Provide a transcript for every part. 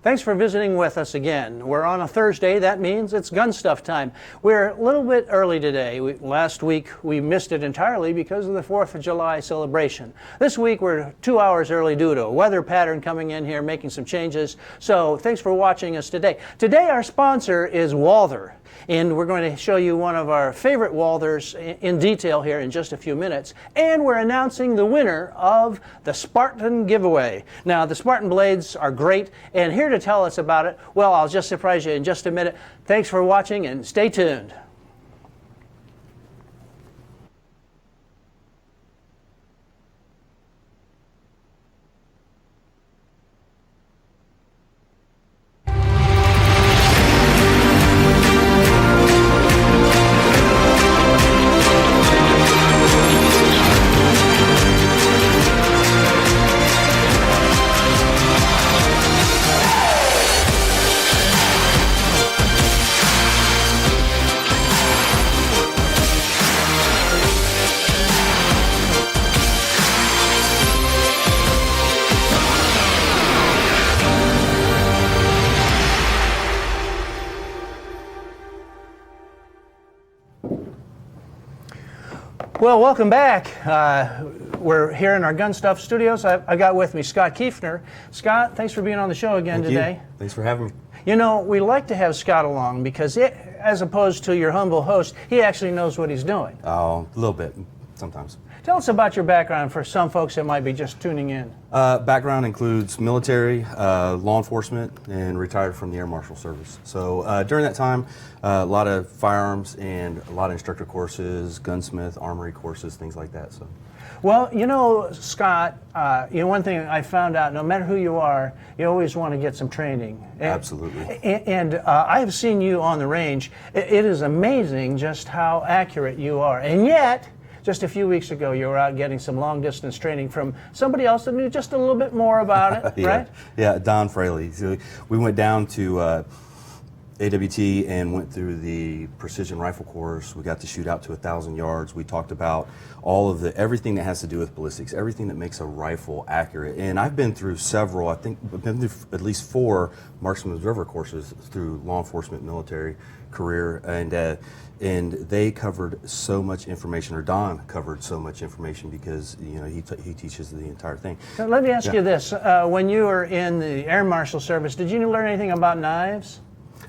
Thanks for visiting with us again. We're on a Thursday. That means it's GunStuff time. We're a little bit early today. Last week we missed it entirely because of the 4th of July celebration. This week we're 2 hours early due to a weather pattern coming in here, making some changes. So thanks for watching us today. Today our sponsor is Walther. And we're going to show you one of our favorite Walthers in detail here in just a few minutes. And we're announcing the winner of the Spartan giveaway. Now, the Spartan Blades are great, and here to tell us about it, well, I'll just surprise you in just a minute. Thanks for watching, and stay tuned. Well, welcome back. We're here in our GunStuff studios. I've got with me Scott Kiefner. Scott, thanks for being on the show again today. Thanks for having me. You know, we like to have Scott along because, as opposed to your humble host, he actually knows what he's doing. Oh, a little bit, sometimes. Tell us about your background for some folks that might be just tuning in. Background includes military, law enforcement, and retired from the Air Marshal Service. So during that time, a lot of firearms and a lot of instructor courses, gunsmith, armory courses, things like that. So. Well, you know, Scott, one thing I found out, no matter who you are, you always want to get some training. Absolutely. And I have seen you on the range. It is amazing just how accurate you are. And yet, just a few weeks ago, you were out getting some long-distance training from somebody else that knew just a little bit more about it, yeah. right? Yeah, Don Fraley. So we went down to AWT and went through the precision rifle course. We got to shoot out to 1,000 yards. We talked about all of everything that has to do with ballistics, everything that makes a rifle accurate. And I've been through several, I've been through at least 4 marksman observer courses through law enforcement, military career, and they covered so much information, or Don covered so much information, because he teaches the entire thing. So let me ask you this: when you were in the Air Marshal Service, did you learn anything about knives?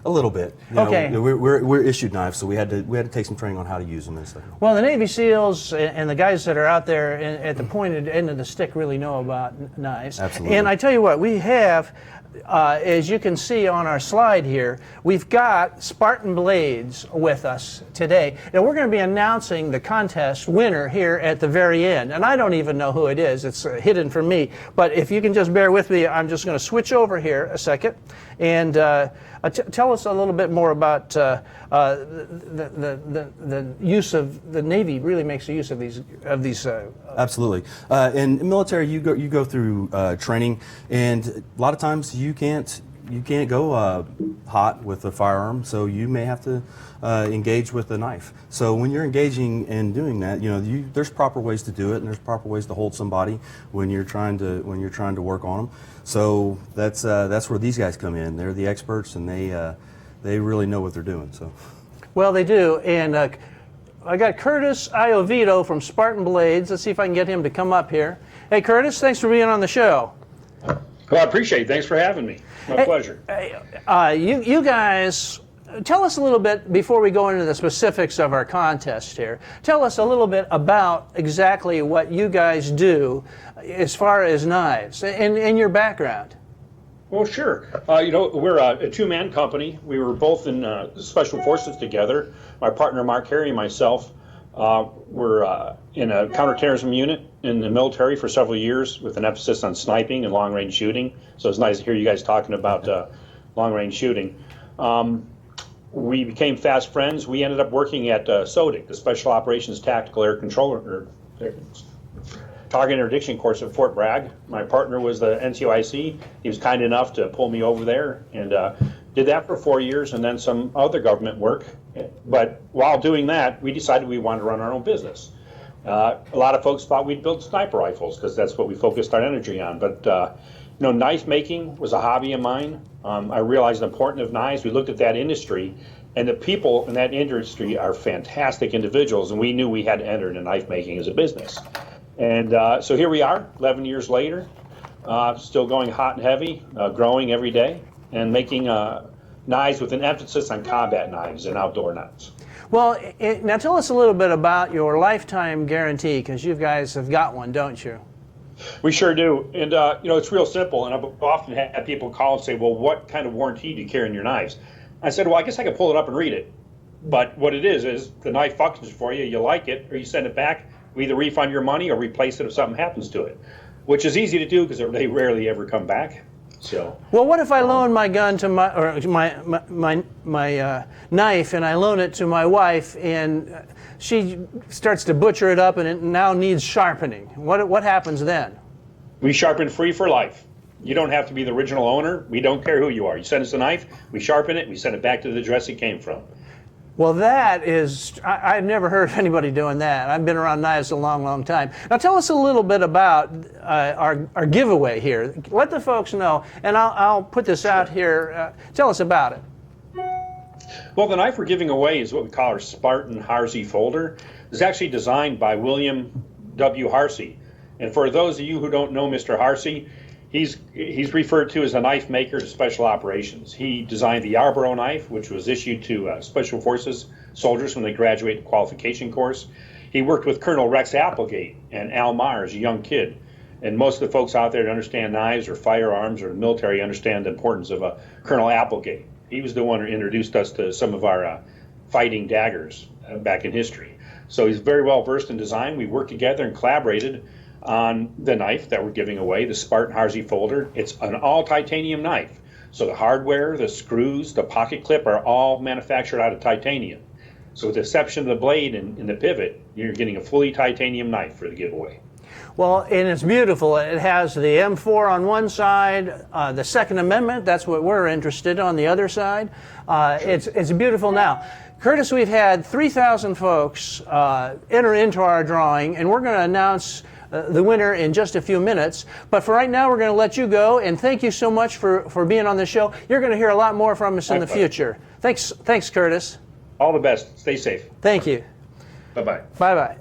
A little bit. Okay. We're issued knives, so we had to take some training on how to use them and stuff. Well, the Navy SEALs and the guys that are out there at the pointed end of the stick really know about knives. Absolutely. And I tell you what, we have, as you can see on our slide here, we've got Spartan Blades with us today. And we're going to be announcing the contest winner here at the very end. And I don't even know who it is. It's hidden from me. But if you can just bear with me, I'm just going to switch over here a second. And tell us a little bit more about the use of the Navy. Really makes a use of these. Absolutely. In military, you go through training, and a lot of times you can't go hot with a firearm, so you may have to engage with a knife. So when you're engaging and doing that, there's proper ways to do it, and there's proper ways to hold somebody when you're trying to work on them. So that's where these guys come in. They're the experts, and they really know what they're doing. So. Well, they do, and I got Curtis Iovito from Spartan Blades. Let's see if I can get him to come up here. Hey, Curtis, thanks for being on the show. Well, I appreciate it. Thanks for having me. My pleasure. You guys, tell us a little bit, before we go into the specifics of our contest here, tell us a little bit about exactly what you guys do as far as knives and your background. Well, sure. We're a two-man company. We were both in Special Forces together. My partner, Mark Harry, and myself were in a counterterrorism unit in the military for several years with an emphasis on sniping and long-range shooting. So it's nice to hear you guys talking about long-range shooting. We became fast friends. We ended up working at SOTIC, the Special Operations Tactical Air Controller, Target Interdiction course at Fort Bragg. My partner was the NCOIC. He was kind enough to pull me over there, and did that for 4 years, and then some other government work. But while doing that, we decided we wanted to run our own business. A lot of folks thought we'd build sniper rifles because that's what we focused our energy on. But Knife making was a hobby of mine. I realized the importance of knives. We looked at that industry, and the people in that industry are fantastic individuals, and we knew we had to enter into knife making as a business. And so here we are, 11 years later, still going hot and heavy, growing every day, and making knives with an emphasis on combat knives and outdoor knives. Well, now tell us a little bit about your lifetime guarantee, because you guys have got one, don't you? We sure do. And, it's real simple. And I've often had people call and say, well, what kind of warranty do you carry in your knives? I said, well, I guess I could pull it up and read it. But what it is the knife functions for you, you like it, or you send it back, we either refund your money or replace it if something happens to it, which is easy to do because they rarely ever come back. So. Well, what if I loan my gun to my knife, and I loan it to my wife, and she starts to butcher it up, and it now needs sharpening? What happens then? We sharpen free for life. You don't have to be the original owner. We don't care who you are. You send us a knife, we sharpen it, we send it back to the address it came from. Well, that is, I've never heard of anybody doing that. I've been around knives a long, long time. Now tell us a little bit about our giveaway here. Let the folks know, and I'll put this out here. Tell us about it. Well, the knife we're giving away is what we call our Spartan Harsey folder. It's actually designed by William W. Harsey. And for those of you who don't know Mr. Harsey, he's referred to as a knife maker to special operations. He designed the Yarborough knife, which was issued to Special Forces soldiers when they graduate the qualification course. He worked with Colonel Rex Applegate and Al Myers, a young kid. And most of the folks out there that understand knives or firearms or the military understand the importance of Colonel Applegate. He was the one who introduced us to some of our fighting daggers back in history. So he's very well versed in design. We worked together and collaborated on the knife that we're giving away, the Spartan Harsey folder. It's an all titanium knife. So the hardware, the screws, the pocket clip are all manufactured out of titanium. So with the exception of the blade and the pivot, you're getting a fully titanium knife for the giveaway. Well, and it's beautiful. It has the M4 on one side, the Second Amendment, that's what we're interested in, on the other side. It's beautiful. Now, Curtis, we've had 3,000 folks enter into our drawing, and we're going to announce the winner in just a few minutes. But for right now, we're going to let you go, and thank you so much for being on the show. You're going to hear a lot more from us in the future. Thanks, Curtis. All the best. Stay safe. Thank you. Bye-bye. Bye-bye.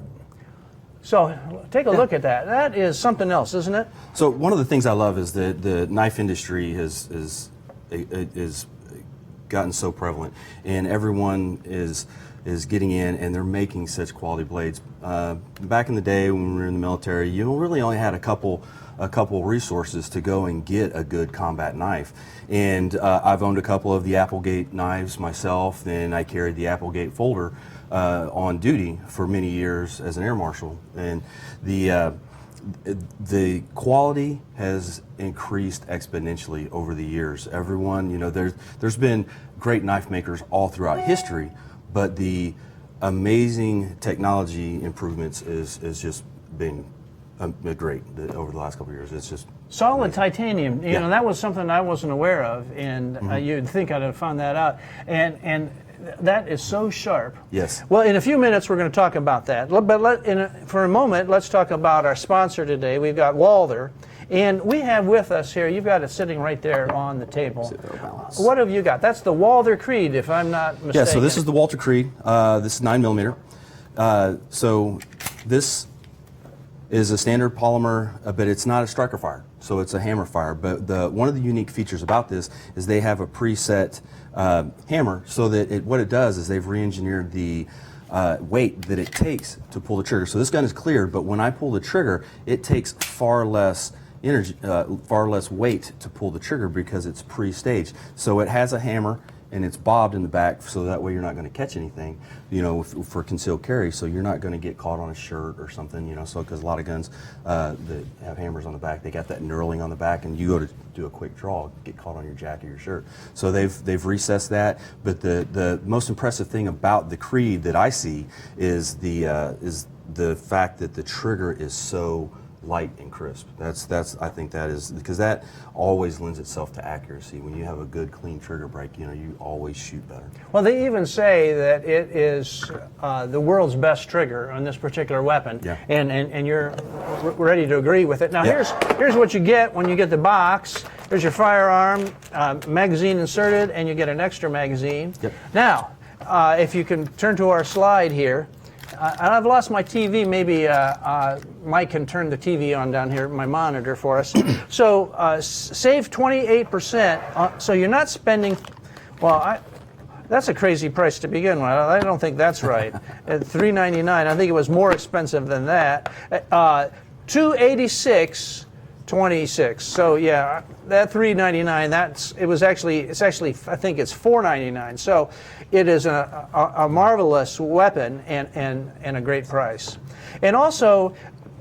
So take a look at that. That is something else, isn't it? So one of the things I love is that the knife industry has gotten so prevalent, and everyone is getting in, and they're making such quality blades. Back in the day when we were in the military, you really only had a couple resources to go and get a good combat knife. And I've owned a couple of the Applegate knives myself, and I carried the Applegate folder on duty for many years as an air marshal. And the quality has increased exponentially over the years. Everyone, there's been great knife makers all throughout history, but the amazing technology improvements is just been great over the last couple of years. It's just solid amazing. Titanium. You know, that was something I wasn't aware of, and you'd think I'd have found that out. And that is so sharp. Yes. Well, in a few minutes, we're going to talk about that. But for a moment, let's talk about our sponsor today. We've got Walther. And we have with us here, you've got it sitting right there on the table. What have you got? That's the Walther Creed, if I'm not mistaken. Yeah, so this is the Walther Creed. This is 9mm. So this is a standard polymer, but it's not a striker fire. So it's a hammer fire. But one of the unique features about this is they have a preset hammer, so that what it does is they've re-engineered the weight that it takes to pull the trigger. So this gun is cleared, but when I pull the trigger, it takes far less energy, far less weight to pull the trigger because it's pre-staged. So it has a hammer and it's bobbed in the back, so that way you're not going to catch anything, for concealed carry. So you're not going to get caught on a shirt or something, so because a lot of guns that have hammers on the back, they got that knurling on the back, and you go to do a quick draw, get caught on your jacket or your shirt. So they've recessed that. But the most impressive thing about the Creed that I see is the fact that the trigger is so light and crisp. I think that is, because that always lends itself to accuracy. When you have a good clean trigger break, you always shoot better. Well, they even say that it is the world's best trigger on this particular weapon, Yeah. and you're ready to agree with it. Now, Yeah. here's what you get when you get the box. There's your firearm, magazine inserted, and you get an extra magazine. Yep. Now, if you can turn to our slide here. I've lost my TV. Maybe Mike can turn the TV on down here, my monitor for us. So save 28%. So you're not spending, well, that's a crazy price to begin with. I don't think that's right. At $399, I think it was more expensive than that. $286.26. So yeah, that $399. It's actually I think it's $499. So it is a marvelous weapon and a great price. And also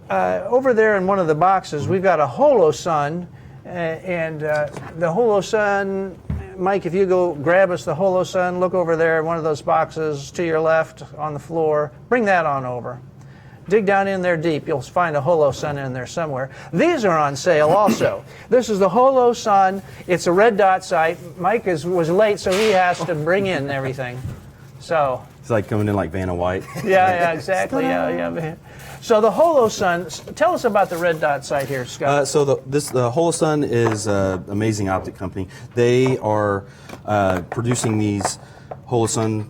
over there in one of the boxes we've got a Holosun, and the Holosun. Mike, if you go grab us the Holosun, look over there, one of those boxes to your left on the floor. Bring that on over. Dig down in there deep. You'll find a Holosun in there somewhere. These are on sale also. This is the Holosun. It's a red dot sight. Mike was late, so he has to bring in everything. So It's like coming in like Vanna White. yeah, exactly. Yeah. So the Holosun. Tell us about the red dot sight here, Scott. So the Holosun is an amazing optic company. They are producing these Holosun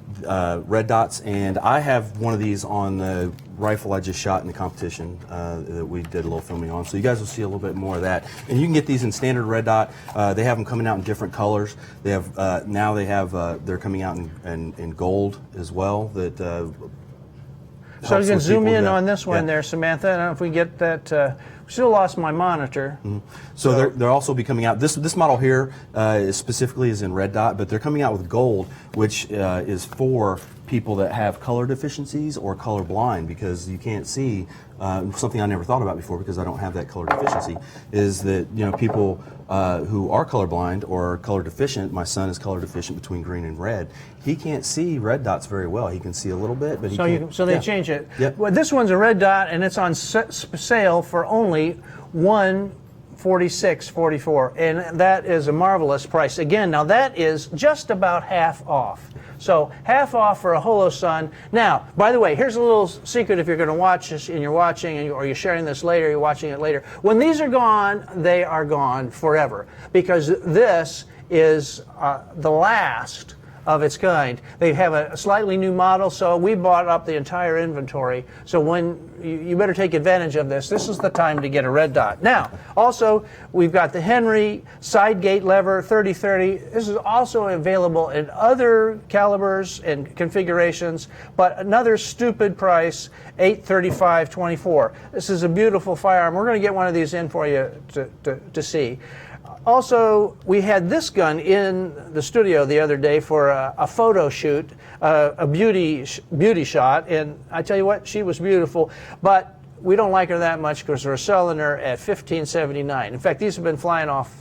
red dots, and I have one of these on the rifle I just shot in the competition that we did a little filming on. So you guys will see a little bit more of that. And you can get these in standard red dot. They have them coming out in different colors. They have they're coming out in gold as well. That so you can zoom in yeah. on this one there, Samantha. I don't know if we get that. Still lost my monitor. Mm-hmm. So they'll also be coming out. This model here specifically is in red dot, but they're coming out with gold, which is for people that have color deficiencies or color blind, because you can't see. Something I never thought about before, because I don't have that color deficiency, is that people who are colorblind or color deficient. My son is color deficient between green and red. He can't see red dots very well. He can see a little bit, but he can't. So they change it. Yep. Well, this one's a red dot, and it's on sale for only $146.44, and that is a marvelous price. Again, now that is just about half off. So half off for a Holosun. Now, by the way, here's a little secret if you're going to watch this and you're watching, or you're sharing this later, you're watching it later. When these are gone, they are gone forever, because this is the last of its kind. They have a slightly new model, so we bought up the entire inventory. So when you better take advantage of this. This is the time to get a red dot. Now, also, we've got the Henry side gate lever 3030. This is also available in other calibers and configurations, but another stupid price, $835.24. This is a beautiful firearm. We're going to get one of these in for you to see. Also, we had this gun in the studio the other day for a photo shoot, a beauty shot, and I tell you what, she was beautiful, but we don't like her that much because we're selling her at $15.79. In fact, these have been flying off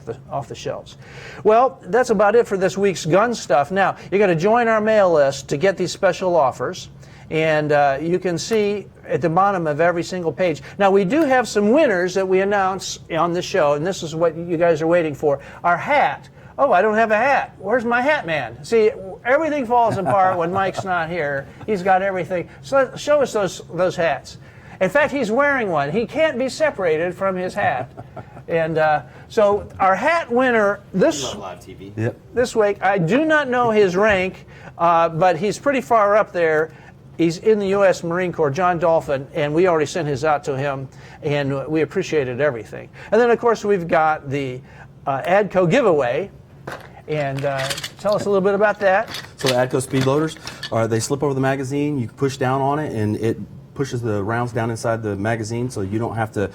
the shelves. Well, that's about it for this week's gun stuff. Now, you got to join our mail list to get these special offers, and you can see at the bottom of every single page. Now, we do have some winners that we announce on the show, and this is what you guys are waiting for. Our hat. Oh, I don't have a hat. Where's my hat man? See, everything falls apart when Mike's not here. He's got everything. So show us those hats. In fact, he's wearing one. He can't be separated from his hat. And so our hat winner this week, I do not know his rank, but he's pretty far up there. He's in the U.S. Marine Corps, John Dolphin, and we already sent his out to him, and we appreciated everything. And then, of course, we've got the ADCO giveaway, and tell us a little bit about that. So the ADCO speed loaders, they slip over the magazine. You push down on it, and it pushes the rounds down inside the magazine, so you don't have to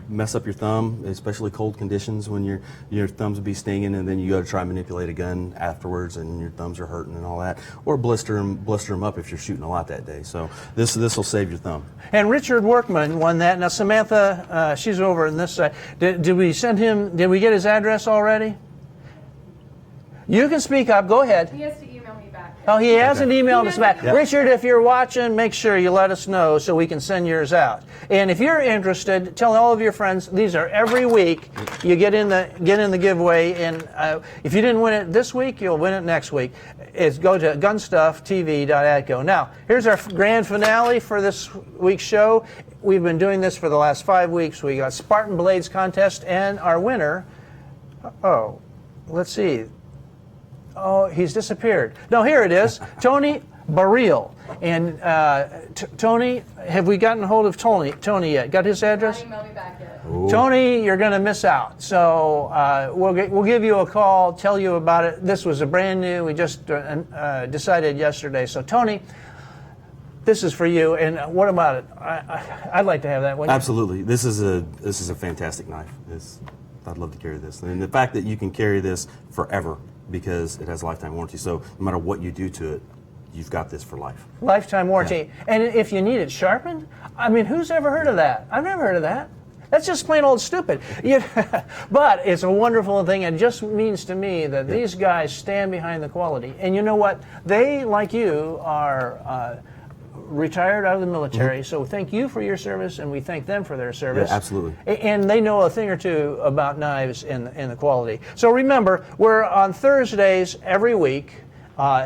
mess up your thumb, especially cold conditions when your thumbs will be stinging, and then you go to try and manipulate a gun afterwards, and your thumbs are hurting and all that, or blister them up if you're shooting a lot that day. So this will save your thumb. And Richard Workman won that. Now Samantha, she's over on this side. Did we send him? Did we get his address already? You can speak up. Go ahead. He has to email me back. Oh, he hasn't emailed us back. Yep. Richard, if you're watching, make sure you let us know so we can send yours out. And if you're interested, tell all of your friends. These are every week. You get in the giveaway, and if you didn't win it this week, you'll win it next week. Go to gunstufftv.atco. Now, here's our grand finale for this week's show. We've been doing this for the last 5 weeks. We got Spartan Blades contest, and our winner. Oh, let's see. Oh, he's disappeared. No, here it is. Tony Baril. And Tony, have we gotten hold of Tony yet? Got his address? Not emailed me back yet. Ooh. Tony, you're going to miss out. So we'll give you a call, tell you about it. This was a brand new. We just decided yesterday. So Tony, this is for you. And what about it? I'd like to have that one. Absolutely. This is a fantastic knife. I'd love to carry this. And the fact that you can carry this forever because it has a lifetime warranty. So no matter what you do to it, you've got this for life. Lifetime warranty. Yeah. And if you need it sharpened, I mean, who's ever heard of that? I've never heard of that. That's just plain old stupid. But it's a wonderful thing. It just means to me that these guys stand behind the quality. And you know what? They, like you, are retired out of the military. So thank you for your service, and we thank them for their service. Yeah, absolutely. And they know a thing or two about knives and the quality. So remember, we're on Thursdays every week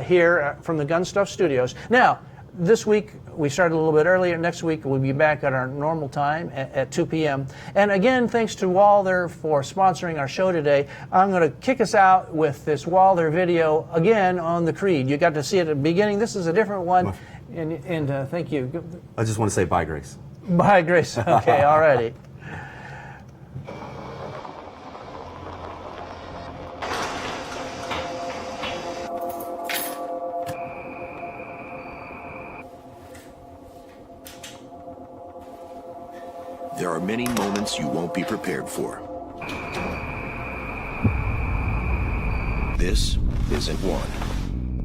here from the GunStuff studios. Now, this week we started a little bit earlier. Next week we'll be back at our normal time at 2 p.m. And again, thanks to Walther for sponsoring our show today. I'm going to kick us out with this Walther video again on the Creed. You got to see it at the beginning. This is a different one. And thank you. I just want to say bye, Grace. Bye, Grace. Okay, all righty. There are many moments you won't be prepared for. This isn't one.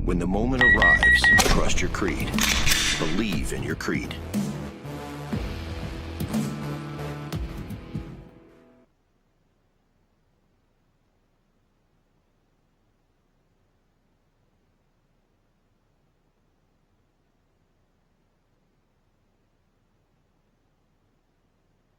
When the moment arrives, trust your creed. Believe in your creed.